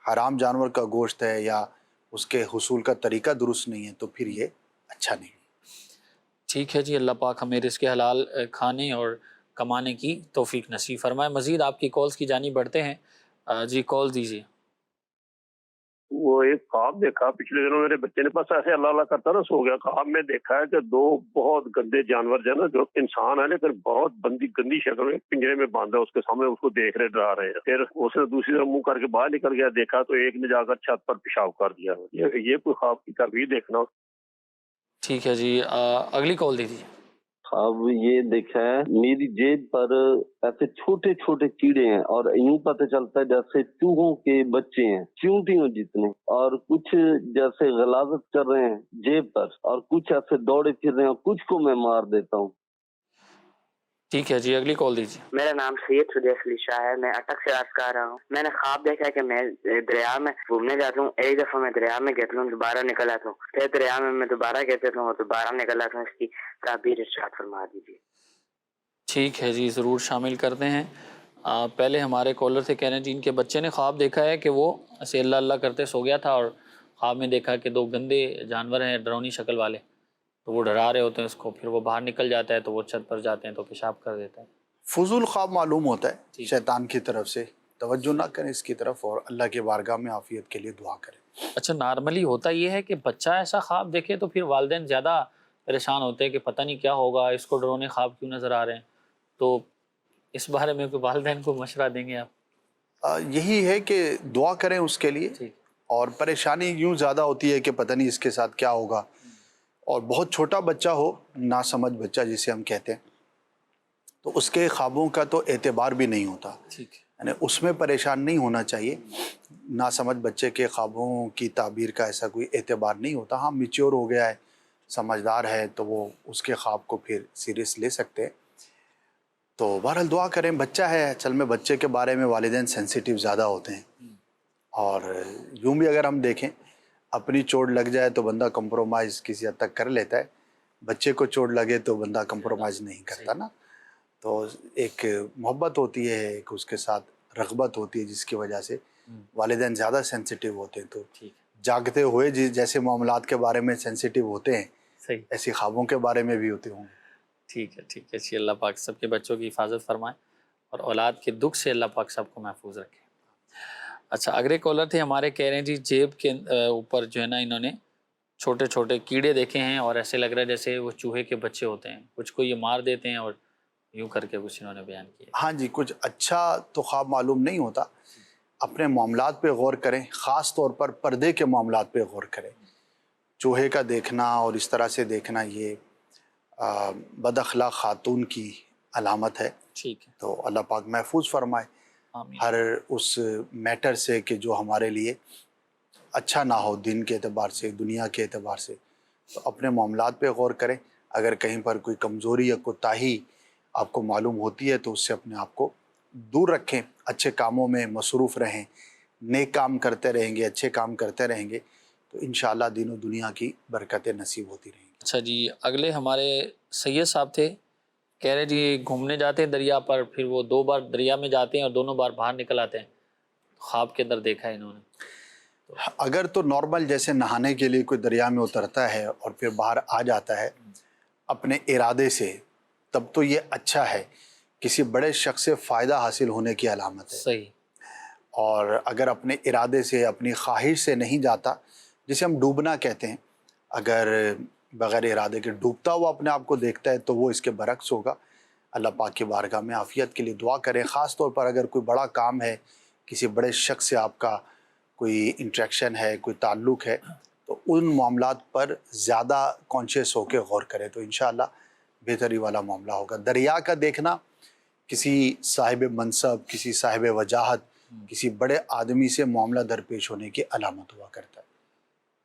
حرام جانور کا گوشت ہے یا اس کے حصول کا طریقہ درست نہیں ہے تو پھر یہ اچھا نہیں. ٹھیک ہے جی. اللہ پاک ہمیں رزق حلال کھانے اور کمانے کی توفیق نصیب فرمائے. مزید آپ کی کالز کی جانب بڑھتے ہیں. جی کال دیجیے. وہ ایک خواب دیکھا پچھلے دنوں، میرے بچے نے پاس ایسے اللہ اللہ کرتا نا سو گیا. خواب میں دیکھا ہے کہ دو بہت گندے جانور جو ہے نا، جو انسان ہے لیکن بہت گندی شکل میں پنجرے میں باندھا، اس کے سامنے اس کو دیکھ رہے، ڈرا رہے ہیں. پھر اس نے دوسری طرف منہ کر کے باہر نکل گیا، دیکھا تو ایک نے جا کر چھت پر پیشاب کر دیا. یہ کوئی خواب کی تعبیر دیکھنا. ٹھیک ہے جی. اگلی کال دیجیے. اب یہ دیکھا ہے میری جیب پر ایسے چھوٹے چھوٹے کیڑے ہیں، اور یوں پتہ چلتا ہے جیسے چوہوں کے بچے ہیں، چیونٹیوں جتنے، اور کچھ جیسے غلاظت کر رہے ہیں جیب پر، اور کچھ ایسے دوڑے پھر رہے ہیں، اور کچھ کو میں مار دیتا ہوں. ٹھیک ہے جی. اگلی کال دیجیے. میرا نام سید سدیس علی شاہ ہے، میں اٹک سے عرض کر رہا ہوں. میں نے خواب دیکھا ہے کہ میں دریا میں گھومنے جاتا ہوں. ایک دفعہ میں دریا میں گرتا ہوں، دوبارہ نکل آتا ہوں، پھر دریا میں دوبارہ گرتا ہوں اور دوبارہ نکل آتا ہوں. اس کی تعبیر ارشاد فرما دیجیے. ٹھیک ہے جی، ضرور شامل کرتے ہیں. پہلے ہمارے کالر سے کہہ رہے ہیں جی ان کے بچے نے خواب دیکھا ہے کہ وہ ایسے اللہ اللہ کرتے سو گیا تھا، اور خواب میں دیکھا کہ دو گندے جانور ہیں ڈرونی شکل والے، تو وہ ڈرا رہے ہوتے ہیں اس کو. پھر وہ باہر نکل جاتا ہے تو وہ چھت پر جاتے ہیں تو پیشاب کر دیتا ہے. فضول خواب معلوم ہوتا ہے شیطان کی طرف سے. توجہ نہ کریں اس کی طرف اور اللہ کے بارگاہ میں عافیت کے لیے دعا کریں. اچھا، نارملی ہوتا یہ ہے کہ بچہ ایسا خواب دیکھے تو پھر والدین زیادہ پریشان ہوتے ہیں کہ پتہ نہیں کیا ہوگا، اس کو ڈرونے خواب کیوں نظر آ رہے ہیں. تو اس بارے میں کوئی والدین کو مشورہ دیں گے آپ؟ یہی ہے کہ دعا کریں اس کے لیے. اور پریشانی یوں زیادہ ہوتی ہے کہ پتہ نہیں اس کے ساتھ کیا ہوگا. اور بہت چھوٹا بچہ ہو، ناسمجھ بچہ جسے ہم کہتے ہیں، تو اس کے خوابوں کا تو اعتبار بھی نہیں ہوتا. یعنی اس میں پریشان نہیں ہونا چاہیے. ناسمجھ بچے کے خوابوں کی تعبیر کا ایسا کوئی اعتبار نہیں ہوتا. ہاں میچور ہو گیا ہے، سمجھدار ہے، تو وہ اس کے خواب کو پھر سیریس لے سکتے ہیں. تو بہرحال دعا کریں. بچہ ہے، اصل میں بچے کے بارے میں والدین سینسیٹیو زیادہ ہوتے ہیں. اور یوں بھی اگر ہم دیکھیں اپنی چوٹ لگ جائے تو بندہ کمپرومائز کسی حد تک کر لیتا ہے، بچے کو چوٹ لگے تو بندہ کمپرومائز نہیں کرتا نا. تو ایک محبت ہوتی ہے، ایک اس کے ساتھ رغبت ہوتی ہے جس کی وجہ سے والدین زیادہ سینسیٹیو ہوتے ہیں. تو جاگتے ہوئے جیسے معاملات کے بارے میں سینسیٹیو ہوتے ہیں، صحیح، ایسی خوابوں کے بارے میں بھی ہوتے ہوں گے. ٹھیک ہے ٹھیک ہے جی. اللہ پاک سب کے بچوں کی حفاظت فرمائے اور اولاد کے دکھ سے اللہ پاک سب کو محفوظ رکھے. اچھا اگلے کالر تھے ہمارے، کہہ رہے ہیں جی جیب کے اوپر جو ہے نا انہوں نے چھوٹے چھوٹے کیڑے دیکھے ہیں اور ایسے لگ رہا ہے جیسے وہ چوہے کے بچے ہوتے ہیں، کچھ کو یہ مار دیتے ہیں اور یوں کر کے کچھ انہوں نے بیان کیا. ہاں جی، کچھ اچھا تو خواب معلوم نہیں ہوتا. اپنے معاملات پہ غور کریں، خاص طور پر پردے کے معاملات پہ غور کریں. چوہے کا دیکھنا اور اس طرح سے دیکھنا یہ بد اخلاق خاتون کی علامت ہے. ٹھیک ہے، تو اللہ پاک محفوظ فرمائے آمین. ہر اس میٹر سے کہ جو ہمارے لیے اچھا نہ ہو، دین کے اعتبار سے، دنیا کے اعتبار سے. تو اپنے معاملات پہ غور کریں. اگر کہیں پر کوئی کمزوری یا کوتاہی آپ کو معلوم ہوتی ہے تو اس سے اپنے آپ کو دور رکھیں. اچھے کاموں میں مصروف رہیں، نیک کام کرتے رہیں گے، اچھے کام کرتے رہیں گے تو انشاءاللہ دین و دنیا کی برکتیں نصیب ہوتی رہیں گی. اچھا جی اگلے ہمارے سید صاحب تھے، کہہ رہے جی گھومنے جاتے ہیں دریا پر، پھر وہ 2 بار دریا میں جاتے ہیں اور دونوں بار باہر نکل آتے ہیں. خواب کے اندر دیکھا ہے انہوں نے. اگر تو نارمل جیسے نہانے کے لیے کوئی دریا میں اترتا ہے اور پھر باہر آ جاتا ہے اپنے ارادے سے، تب تو یہ اچھا ہے، کسی بڑے شخص سے فائدہ حاصل ہونے کی علامت ہے. صحیح. اور اگر اپنے ارادے سے، اپنی خواہش سے نہیں جاتا، جسے ہم ڈوبنا کہتے ہیں، اگر بغیر ارادے کے ڈوبتا ہوا اپنے آپ کو دیکھتا ہے تو وہ اس کے برعکس ہوگا. اللہ پاک کی بارگاہ میں عافیت کے لیے دعا کریں. خاص طور پر اگر کوئی بڑا کام ہے، کسی بڑے شخص سے آپ کا کوئی انٹریکشن ہے، کوئی تعلق ہے، تو ان معاملات پر زیادہ کانشیس ہو کے غور کریں تو انشاءاللہ بہتری والا معاملہ ہوگا. دریا کا دیکھنا کسی صاحب منصب، کسی صاحب وجاہت، کسی بڑے آدمی سے معاملہ درپیش ہونے کی علامت ہوا کرتا ہے.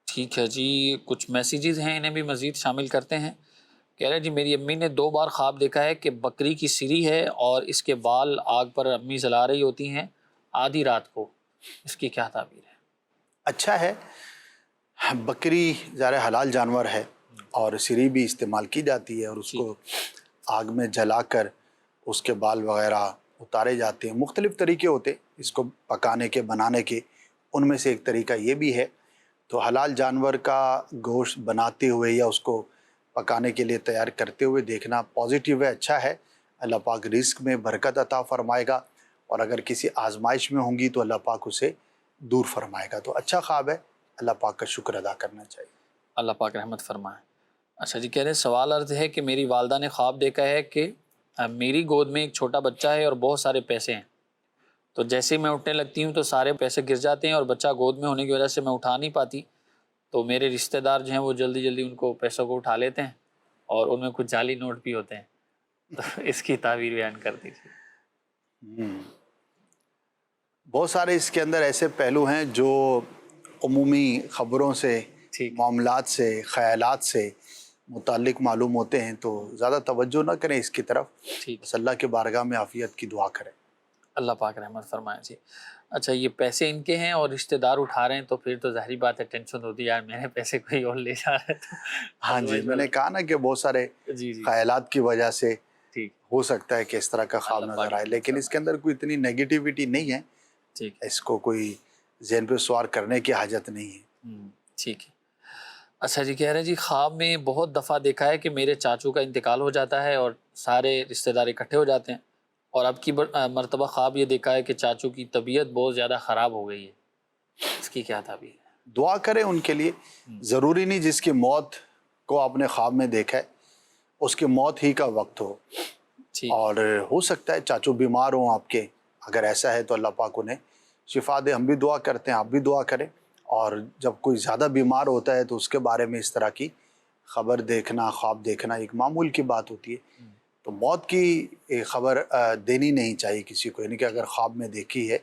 ٹھیک ہے جی. کچھ میسیجز ہیں انہیں بھی مزید شامل کرتے ہیں. کہہ رہے ہیں جی میری امی نے 2 بار خواب دیکھا ہے کہ بکری کی سری ہے اور اس کے بال آگ پر امی جلا رہی ہوتی ہیں آدھی رات کو. اس کی کیا تعبیر ہے؟ اچھا ہے، بکری ظاہر حلال جانور ہے اور سری بھی استعمال کی جاتی ہے اور اس کو آگ میں جلا کر اس کے بال وغیرہ اتارے جاتے ہیں. مختلف طریقے ہوتے ہیں اس کو پکانے کے، بنانے کے. ان میں سے ایک طریقہ یہ بھی ہے. تو حلال جانور کا گوشت بناتے ہوئے یا اس کو پکانے کے لیے تیار کرتے ہوئے دیکھنا پازیٹیو ہے، اچھا ہے. اللہ پاک رزق میں برکت عطا فرمائے گا اور اگر کسی آزمائش میں ہوں گی تو اللہ پاک اسے دور فرمائے گا. تو اچھا خواب ہے، اللہ پاک کا شکر ادا کرنا چاہیے. اللہ پاک رحمت فرمائے. اچھا جی کہہ رہے ہیں سوال عرض ہے کہ میری والدہ نے خواب دیکھا ہے کہ میری گود میں ایک چھوٹا بچہ ہے اور بہت سارے پیسے ہیں. تو جیسے میں اٹھنے لگتی ہوں تو سارے پیسے گر جاتے ہیں اور بچہ گود میں ہونے کی وجہ سے میں اٹھا نہیں پاتی. تو میرے رشتہ دار جو ہیں وہ جلدی جلدی ان کو پیسوں کو اٹھا لیتے ہیں اور ان میں کچھ جعلی نوٹ بھی ہوتے ہیں. تو اس کی تعبیر بیان کر دیجیے. بہت سارے اس کے اندر ایسے پہلو ہیں جو عمومی خبروں سے، معاملات سے، خیالات سے متعلق معلوم ہوتے ہیں تو زیادہ توجہ نہ کریں اس کی طرف. بس اللہ کے بارگاہ میں عافیت کی دعا کریں. اللہ پاک رحمت فرمائے جی. اچھا یہ پیسے ان کے ہیں اور رشتہ دار اٹھا رہے ہیں تو پھر تو ظاہری بات ہے ٹینشن ہوتی ہے، یار میرے پیسے کوئی اور لے جا رہا ہے. ہاں جی، میں نے کہا نا کہ بہت سارے خیالات کی وجہ سے ہو سکتا ہے کہ اس طرح کا خواب نظر آئے، لیکن اس کے اندر کوئی اتنی نیگیٹیوٹی نہیں ہے. اس کو کوئی ذہن پہ سوار کرنے کی حاجت نہیں ہے. ٹھیک ہے. اچھا جی کہہ رہے ہیں جی خواب میں بہت دفعہ دیکھا ہے کہ میرے چاچو کا انتقال ہو جاتا ہے اور سارے رشتہ دار اکٹھے ہو جاتے ہیں اور اب کی مرتبہ خواب یہ دیکھا ہے کہ چاچو کی طبیعت بہت زیادہ خراب ہو گئی ہے. اس کی کیا تعبیر ہے؟ دعا کریں ان کے لیے. ضروری نہیں جس کی موت کو آپ نے خواب میں دیکھا ہے اس کی موت ہی کا وقت ہو، اور ہو سکتا ہے چاچو بیمار ہوں آپ کے. اگر ایسا ہے تو اللہ پاک انہیں شفا دے. ہم بھی دعا کرتے ہیں، آپ بھی دعا کریں. اور جب کوئی زیادہ بیمار ہوتا ہے تو اس کے بارے میں اس طرح کی خبر دیکھنا، خواب دیکھنا ایک معمول کی بات ہوتی ہے. تو موت کی خبر دینی نہیں چاہیے کسی کو، یعنی کہ اگر خواب میں دیکھی ہے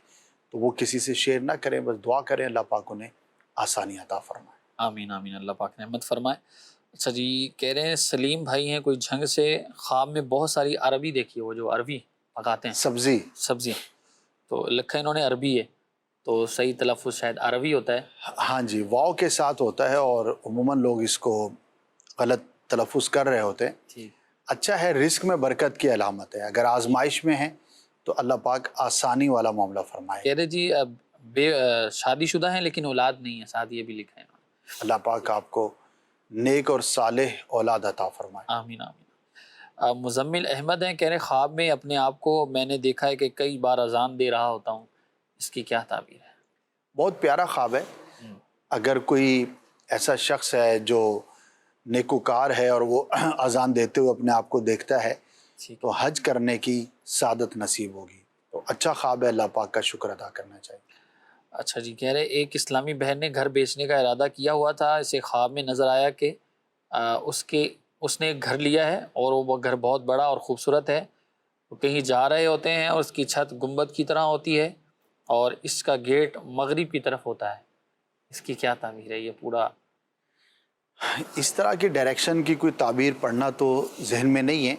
تو وہ کسی سے شیئر نہ کریں، بس دعا کریں اللہ پاک انہیں آسانی عطا فرمائے. آمین آمین. اللہ پاک رحمت فرمائے. اچھا جی کہہ رہے ہیں سلیم بھائی ہیں کوئی جھنگ سے خواب میں بہت ساری عربی دیکھی ہے، وہ جو عربی پکاتے ہیں سبزی. تو لکھا انہوں نے عربی ہے تو صحیح تلفظ شاید عربی ہوتا ہے. ہاں جی، واو کے ساتھ ہوتا ہے اور عموماً لوگ اس کو غلط تلفظ کر رہے ہوتے ہیں. ٹھیک. اچھا ہے، رزق میں برکت کی علامت ہے. اگر آزمائش میں ہیں تو اللہ پاک آسانی والا معاملہ فرمائے. کہہ رہے جی شادی شدہ ہیں لیکن اولاد نہیں ہے، ساتھ یہ بھی لکھا ہے. اللہ پاک آپ کو نیک اور صالح اولاد عطا فرمائے. آمین آمین. مزمل احمد ہیں، کہہ رہے خواب میں اپنے آپ کو میں نے دیکھا ہے کہ کئی بار اذان دے رہا ہوتا ہوں، اس کی کیا تعبیر ہے؟ بہت پیارا خواب ہے. اگر کوئی ایسا شخص ہے جو نیکوکار ہے اور وہ اذان دیتے ہوئے اپنے آپ کو دیکھتا ہے تو حج کرنے کی سعادت نصیب ہوگی. تو اچھا خواب ہے، اللہ پاک کا شکر ادا کرنا چاہیے. اچھا جی، کہہ رہے ایک اسلامی بہن نے گھر بیچنے کا ارادہ کیا ہوا تھا. اسے خواب میں نظر آیا کہ اس نے ایک گھر لیا ہے اور وہ گھر بہت بڑا اور خوبصورت ہے. وہ کہیں جا رہے ہوتے ہیں اور اس کی چھت گنبد کی طرح ہوتی ہے اور اس کا گیٹ مغرب کی طرف ہوتا ہے. اس کی کیا تعبیر ہے؟ یہ پورا اس طرح کی ڈائریکشن کی کوئی تعبیر پڑھنا تو ذہن میں نہیں ہے.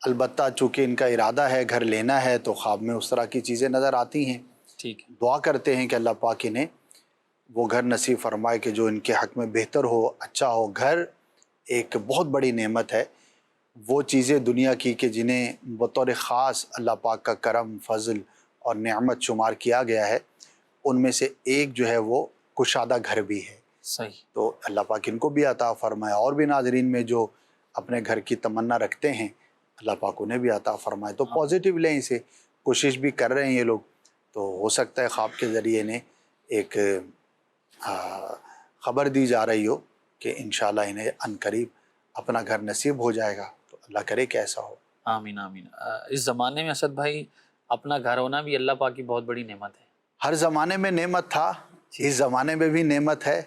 البتہ چونکہ ان کا ارادہ ہے گھر لینا ہے تو خواب میں اس طرح کی چیزیں نظر آتی ہیں. ٹھیک. دعا کرتے ہیں کہ اللہ پاک انہیں وہ گھر نصیب فرمائے کہ جو ان کے حق میں بہتر ہو، اچھا ہو. گھر ایک بہت بڑی نعمت ہے. وہ چیزیں دنیا کی کہ جنہیں بطور خاص اللہ پاک کا کرم، فضل اور نعمت شمار کیا گیا ہے، ان میں سے ایک جو ہے وہ کشادہ گھر بھی ہے. صحیح. تو اللہ پاک ان کو بھی عطا فرمائے. اور بھی ناظرین میں جو اپنے گھر کی تمنا رکھتے ہیں اللہ پاک انہیں بھی عطا فرمائے. تو پازیٹیو لیں اسے. کوشش بھی کر رہے ہیں یہ لوگ، تو ہو سکتا ہے خواب کے ذریعے انہیں ایک خبر دی جا رہی ہو کہ انشاءاللہ انہیں عنقریب اپنا گھر نصیب ہو جائے گا. تو اللہ کرے کہ ایسا ہو. آمین آمین. اس زمانے میں اسد بھائی اپنا گھر ہونا بھی اللہ پاک کی بہت بڑی نعمت ہے. ہر زمانے میں نعمت تھا، اس زمانے میں بھی نعمت ہے.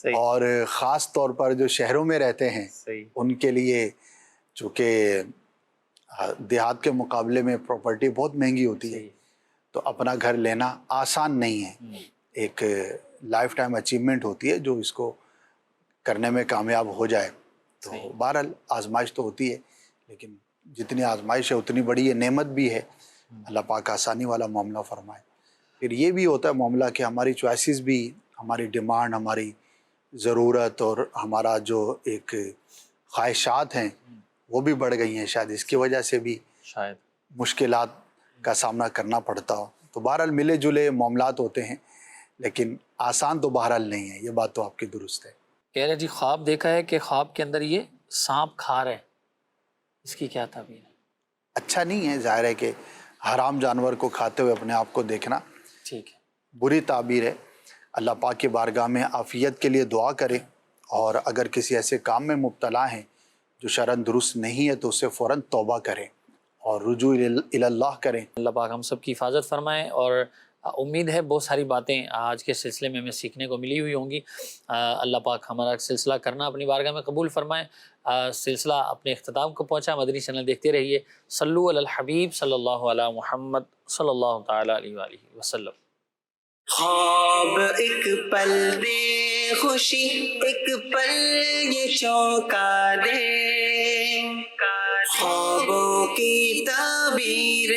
اور خاص طور پر جو شہروں میں رہتے ہیں ان کے لیے، چونکہ دیہات کے مقابلے میں پراپرٹی بہت مہنگی ہوتی ہے، تو اپنا گھر لینا آسان نہیں ہے. ایک لائف ٹائم اچیومنٹ ہوتی ہے جو اس کو کرنے میں کامیاب ہو جائے. تو بہرحال آزمائش تو ہوتی ہے، لیکن جتنی آزمائش ہے اتنی بڑی یہ نعمت بھی ہے. اللہ پاک آسانی والا معاملہ فرمائے. پھر یہ بھی ہوتا ہے معاملہ کہ ہماری چوائسیز بھی، ہماری ڈیمانڈ، ہماری ضرورت اور ہمارا جو ایک خواہشات ہیں وہ بھی بڑھ گئی ہیں. شاید اس کی وجہ سے بھی شاید مشکلات کا سامنا کرنا پڑتا ہو. تو بہرحال ملے جلے معاملات ہوتے ہیں، لیکن آسان تو بہرحال نہیں ہے. یہ بات تو آپ کی درست ہے. کہہ رہے جی خواب دیکھا ہے کہ خواب کے اندر یہ سانپ کھا رہے، اس کی کیا تعبیر ہے؟ اچھا نہیں ہے. ظاہر ہے کہ حرام جانور کو کھاتے ہوئے اپنے آپ کو دیکھنا ٹھیک ہے، بری تعبیر ہے. اللہ پاک کی بارگاہ میں عافیت کے لیے دعا کریں، اور اگر کسی ایسے کام میں مبتلا ہیں جو شرعاً درست نہیں ہے تو اس سے فوراً توبہ کریں اور رجوع اللہ کریں. اللہ پاک ہم سب کی حفاظت فرمائے. اور امید ہے بہت ساری باتیں آج کے سلسلے میں ہمیں سیکھنے کو ملی ہوئی ہوں گی. اللہ پاک ہمارا سلسلہ کرنا اپنی بارگاہ میں قبول فرمائے. سلسلہ اپنے اختتام کو پہنچا. مدنی چینل دیکھتے رہیے. صلو علی الحبیب صلی اللہ علی محمد صلی اللہ تعالی علیہ وآلہ وسلم. خواب ایک پل دے خوشی، ایک پل یہ چونکا دے، خوابوں کی تعبیر